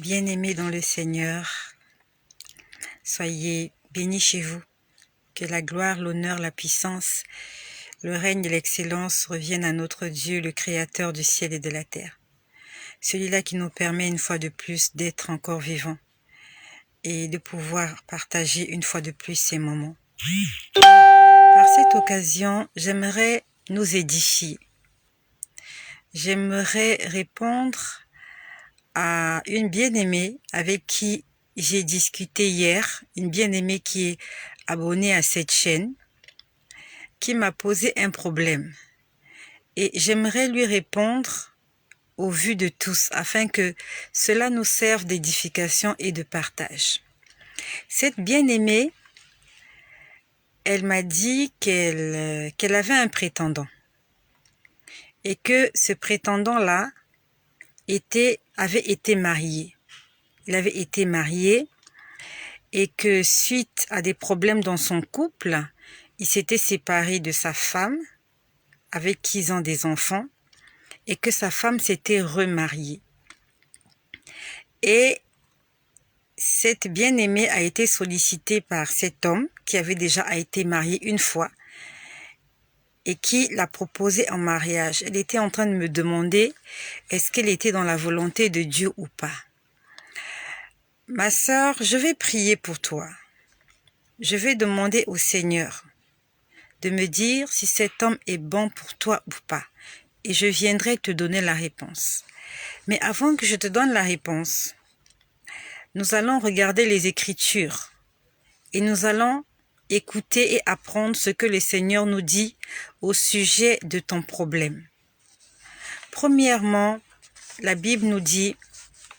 Bien-aimés dans le Seigneur, soyez bénis chez vous. Que la gloire, l'honneur, la puissance, le règne et l'excellence reviennent à notre Dieu, le Créateur du ciel et de la terre. Celui-là qui nous permet une fois de plus d'être encore vivants et de pouvoir partager une fois de plus ces moments. Par cette occasion, j'aimerais nous édifier. J'aimerais répondre à une bien-aimée avec qui j'ai discuté hier, une bien-aimée qui est abonnée à cette chaîne, qui m'a posé un problème. Et j'aimerais lui répondre au vu de tous, afin que cela nous serve d'édification et de partage. Cette bien-aimée, elle m'a dit qu'elle avait un prétendant. Et que ce prétendant-là avait été marié. Il avait été marié et que suite à des problèmes dans son couple, il s'était séparé de sa femme avec qui ils ont des enfants et que sa femme s'était remariée. Et cette bien-aimée a été sollicitée par cet homme qui avait déjà été marié une fois et qui l'a proposé en mariage. Elle était en train de me demander est-ce qu'elle était dans la volonté de Dieu ou pas. Ma sœur, je vais prier pour toi. Je vais demander au Seigneur de me dire si cet homme est bon pour toi ou pas. Et je viendrai te donner la réponse. Mais avant que je te donne la réponse, nous allons regarder les Écritures et nous allons écouter et apprendre ce que le Seigneur nous dit au sujet de ton problème. Premièrement, la Bible nous dit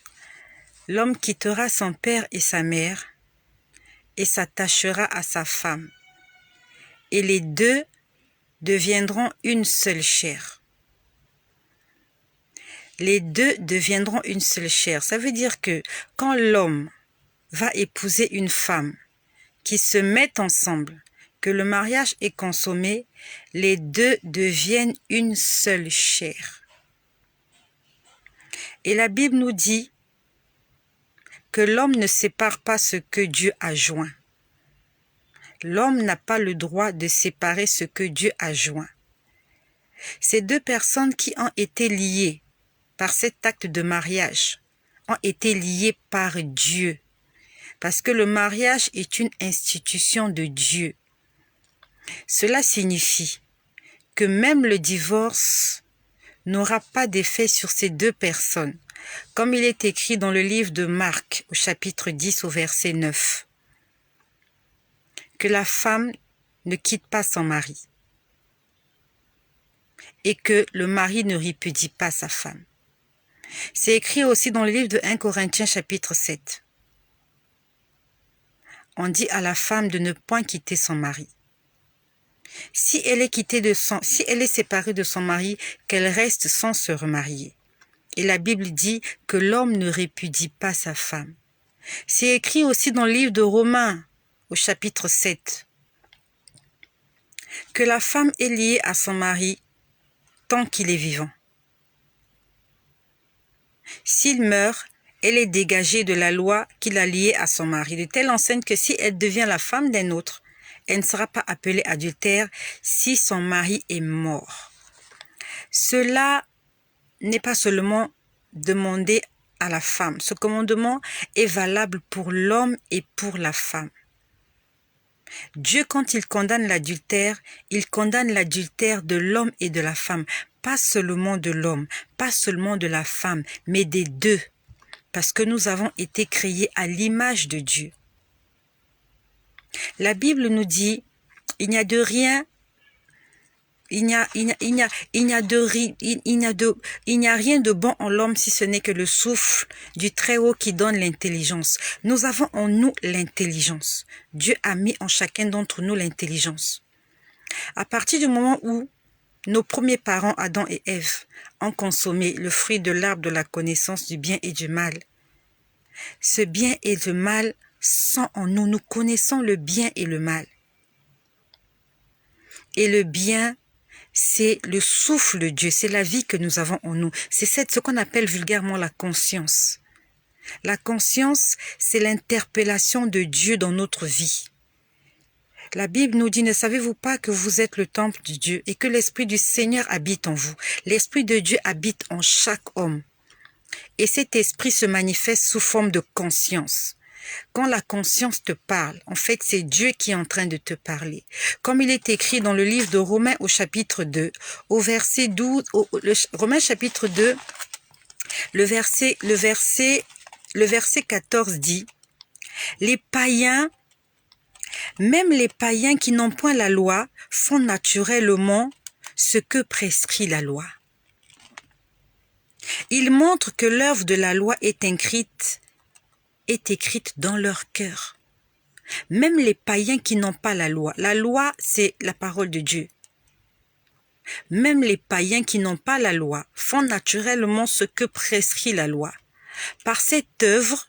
« L'homme quittera son père et sa mère et s'attachera à sa femme, et les deux deviendront une seule chair. » Les deux deviendront une seule chair. Ça veut dire que quand l'homme va épouser une femme, qui se mettent ensemble, que le mariage est consommé, les deux deviennent une seule chair. Et la Bible nous dit que l'homme ne sépare pas ce que Dieu a joint. L'homme n'a pas le droit de séparer ce que Dieu a joint. Ces deux personnes qui ont été liées par cet acte de mariage ont été liées par Dieu. Parce que le mariage est une institution de Dieu. Cela signifie que même le divorce n'aura pas d'effet sur ces deux personnes, comme il est écrit dans le livre de Marc, au chapitre 10, au verset 9. Que la femme ne quitte pas son mari et que le mari ne répudie pas sa femme. C'est écrit aussi dans le livre de 1 Corinthiens, chapitre 7. On dit à la femme de ne point quitter son mari. Si elle est séparée de son mari, qu'elle reste sans se remarier. Et la Bible dit que l'homme ne répudie pas sa femme. C'est écrit aussi dans le livre de Romains, au chapitre 7, que la femme est liée à son mari tant qu'il est vivant. S'il meurt, elle est dégagée de la loi qui l'a liée à son mari, de telle enseigne que si elle devient la femme d'un autre, elle ne sera pas appelée adultère si son mari est mort. Cela n'est pas seulement demandé à la femme. Ce commandement est valable pour l'homme et pour la femme. Dieu, quand il condamne l'adultère, il condamne l'adultère de l'homme et de la femme. Pas seulement de l'homme, pas seulement de la femme, mais des deux. Parce que nous avons été créés à l'image de Dieu. La Bible nous dit, il n'y a rien de bon en l'homme si ce n'est que le souffle du Très-Haut qui donne l'intelligence. Nous avons en nous l'intelligence. Dieu a mis en chacun d'entre nous l'intelligence. À partir du moment où nos premiers parents, Adam et Ève, ont consommé le fruit de l'arbre de la connaissance du bien et du mal, ce bien et le mal sont en nous. Nous connaissons le bien et le mal. Et le bien, c'est le souffle de Dieu, c'est la vie que nous avons en nous. C'est ce qu'on appelle vulgairement la conscience. La conscience, c'est l'interpellation de Dieu dans notre vie. La Bible nous dit, ne savez-vous pas que vous êtes le temple de Dieu et que l'Esprit du Seigneur habite en vous? L'Esprit de Dieu habite en chaque homme. Et cet esprit se manifeste sous forme de conscience. Quand la conscience te parle, en fait, c'est Dieu qui est en train de te parler. Comme il est écrit dans le livre de Romains au chapitre 2, au verset 12, Romains chapitre 2, le verset 14 dit, les païens, même les païens qui n'ont point la loi, font naturellement ce que prescrit la loi. Ils montrent que l'œuvre de la loi est écrite dans leur cœur. Même les païens qui n'ont pas la loi, c'est la parole de Dieu. Même les païens qui n'ont pas la loi font naturellement ce que prescrit la loi. Par cette œuvre,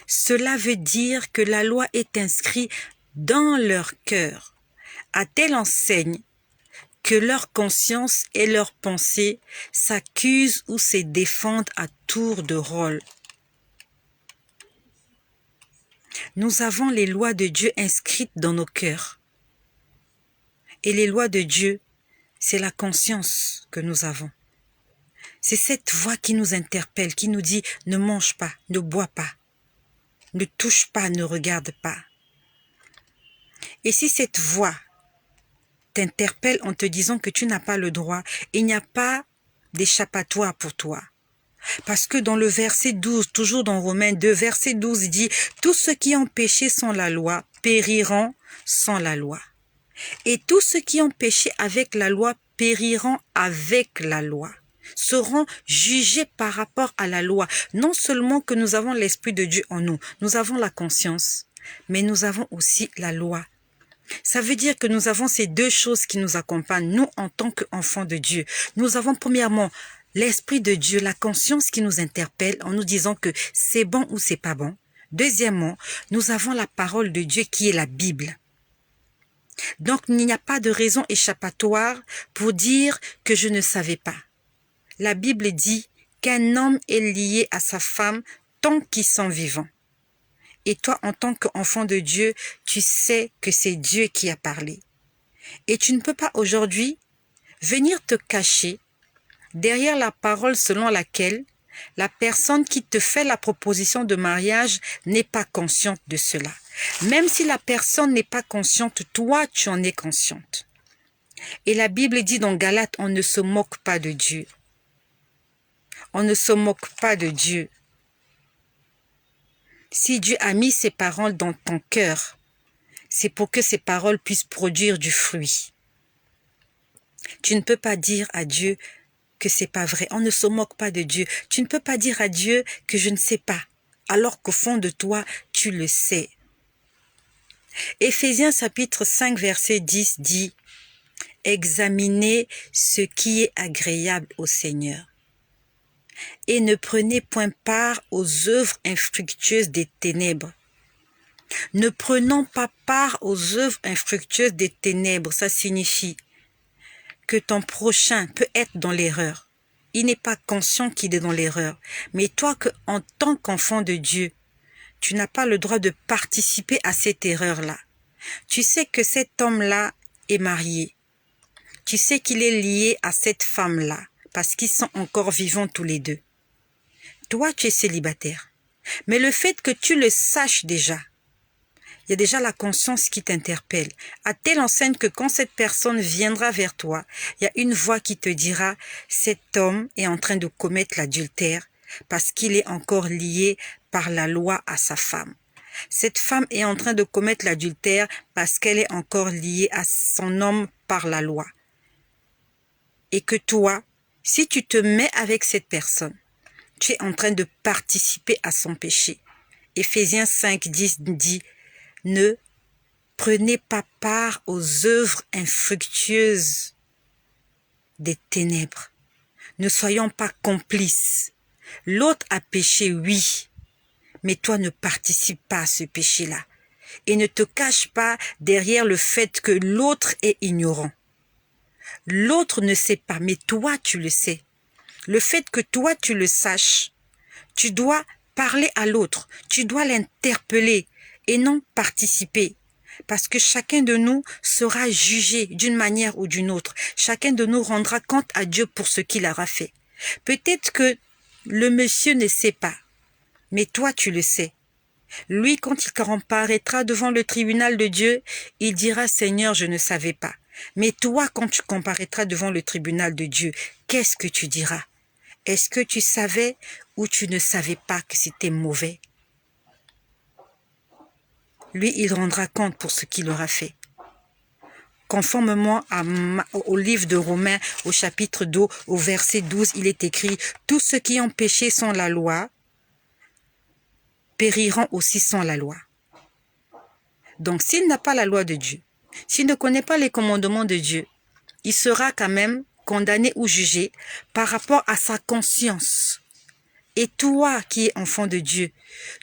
cela veut dire que la loi est inscrite dans leur cœur, à telle enseigne que leur conscience et leurs pensées s'accusent ou se défendent à tour de rôle. Nous avons les lois de Dieu inscrites dans nos cœurs. Et les lois de Dieu, c'est la conscience que nous avons. C'est cette voix qui nous interpelle, qui nous dit « ne mange pas, ne bois pas, ne touche pas, ne regarde pas ». Et si cette voix t'interpelle en te disant que tu n'as pas le droit, il n'y a pas d'échappatoire pour toi. Parce que dans le verset 12, toujours dans Romains 2, verset 12 dit « Tous ceux qui ont péché sans la loi périront sans la loi. Et tous ceux qui ont péché avec la loi périront avec la loi. » Seront jugés par rapport à la loi. Non seulement que nous avons l'Esprit de Dieu en nous, nous avons la conscience, mais nous avons aussi la loi. Ça veut dire que nous avons ces deux choses qui nous accompagnent, nous en tant qu'enfants de Dieu. Nous avons premièrement l'Esprit de Dieu, la conscience qui nous interpelle en nous disant que c'est bon ou c'est pas bon. Deuxièmement, nous avons la parole de Dieu qui est la Bible. Donc, il n'y a pas de raison échappatoire pour dire que je ne savais pas. La Bible dit qu'un homme est lié à sa femme tant qu'ils sont vivants. Et toi, en tant qu'enfant de Dieu, tu sais que c'est Dieu qui a parlé. Et tu ne peux pas aujourd'hui venir te cacher derrière la parole selon laquelle la personne qui te fait la proposition de mariage n'est pas consciente de cela. Même si la personne n'est pas consciente, toi, tu en es consciente. Et la Bible dit dans Galates, on ne se moque pas de Dieu. On ne se moque pas de Dieu. Si Dieu a mis ses paroles dans ton cœur, c'est pour que ces paroles puissent produire du fruit. Tu ne peux pas dire à Dieu que c'est pas vrai. On ne se moque pas de Dieu. Tu ne peux pas dire à Dieu que je ne sais pas, alors qu'au fond de toi, tu le sais. Éphésiens chapitre 5, verset 10 dit « Examinez ce qui est agréable au Seigneur. Et ne prenez point part aux œuvres infructueuses des ténèbres. » Ne prenons pas part aux œuvres infructueuses des ténèbres, ça signifie que ton prochain peut être dans l'erreur. Il n'est pas conscient qu'il est dans l'erreur. Mais toi, en tant qu'enfant de Dieu, tu n'as pas le droit de participer à cette erreur-là. Tu sais que cet homme-là est marié. Tu sais qu'il est lié à cette femme-là, parce qu'ils sont encore vivants tous les deux. Toi, tu es célibataire. Mais le fait que tu le saches déjà, il y a déjà la conscience qui t'interpelle, à telle enseigne que quand cette personne viendra vers toi, il y a une voix qui te dira « Cet homme est en train de commettre l'adultère parce qu'il est encore lié par la loi à sa femme. Cette femme est en train de commettre l'adultère parce qu'elle est encore liée à son homme par la loi. » Et que toi, si tu te mets avec cette personne, tu es en train de participer à son péché. Éphésiens 5, 10 dit « Ne prenez pas part aux œuvres infructueuses des ténèbres. Ne soyons pas complices. L'autre a péché, oui, mais toi ne participes pas à ce péché-là. Et ne te cache pas derrière le fait que l'autre est ignorant. L'autre ne sait pas, mais toi tu le sais. Le fait que toi tu le saches, tu dois parler à l'autre, tu dois l'interpeller et non participer. Parce que chacun de nous sera jugé d'une manière ou d'une autre. Chacun de nous rendra compte à Dieu pour ce qu'il aura fait. Peut-être que le monsieur ne sait pas, mais toi tu le sais. Lui, quand il comparaîtra devant le tribunal de Dieu, il dira « Seigneur, je ne savais pas ». Mais toi, quand tu comparaîtras devant le tribunal de Dieu, qu'est-ce que tu diras? Est-ce que tu savais ou tu ne savais pas que c'était mauvais? Lui, il rendra compte pour ce qu'il aura fait. Conformément au livre de Romains, au chapitre 2, au verset 12, il est écrit « Tous ceux qui ont péché sans la loi périront aussi sans la loi. » Donc, s'il n'a pas la loi de Dieu, s'il ne connaît pas les commandements de Dieu, il sera quand même condamné ou jugé par rapport à sa conscience. Et toi qui es enfant de Dieu,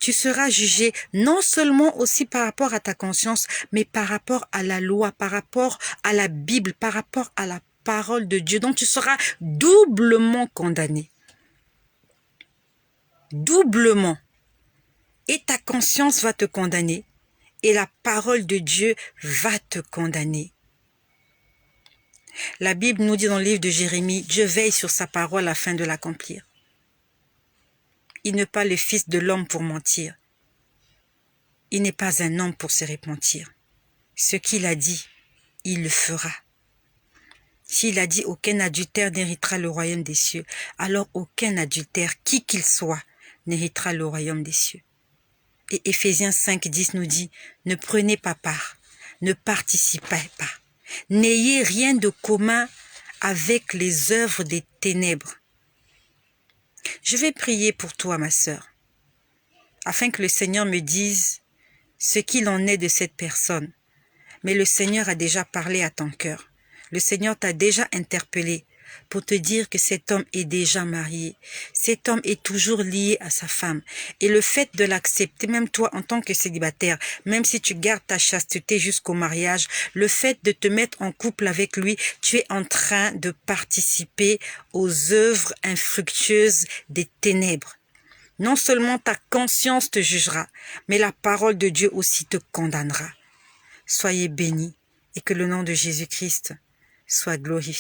tu seras jugé non seulement aussi par rapport à ta conscience, mais par rapport à la loi, par rapport à la Bible, par rapport à la parole de Dieu. Donc tu seras doublement condamné. Doublement. Et ta conscience va te condamner. Et la parole de Dieu va te condamner. La Bible nous dit dans le livre de Jérémie, Dieu veille sur sa parole afin de l'accomplir. Il n'est pas le fils de l'homme pour mentir. Il n'est pas un homme pour se repentir. Ce qu'il a dit, il le fera. S'il a dit aucun adultère n'héritera le royaume des cieux, alors aucun adultère, qui qu'il soit, n'héritera le royaume des cieux. Et Éphésiens 5:10 nous dit, ne prenez pas part, ne participez pas, n'ayez rien de commun avec les œuvres des ténèbres. Je vais prier pour toi, ma sœur, afin que le Seigneur me dise ce qu'il en est de cette personne. Mais le Seigneur a déjà parlé à ton cœur. Le Seigneur t'a déjà interpellé pour te dire que cet homme est déjà marié. Cet homme est toujours lié à sa femme. Et le fait de l'accepter, même toi en tant que célibataire, même si tu gardes ta chasteté jusqu'au mariage, le fait de te mettre en couple avec lui, tu es en train de participer aux œuvres infructueuses des ténèbres. Non seulement ta conscience te jugera, mais la parole de Dieu aussi te condamnera. Soyez bénis et que le nom de Jésus-Christ soit glorifié.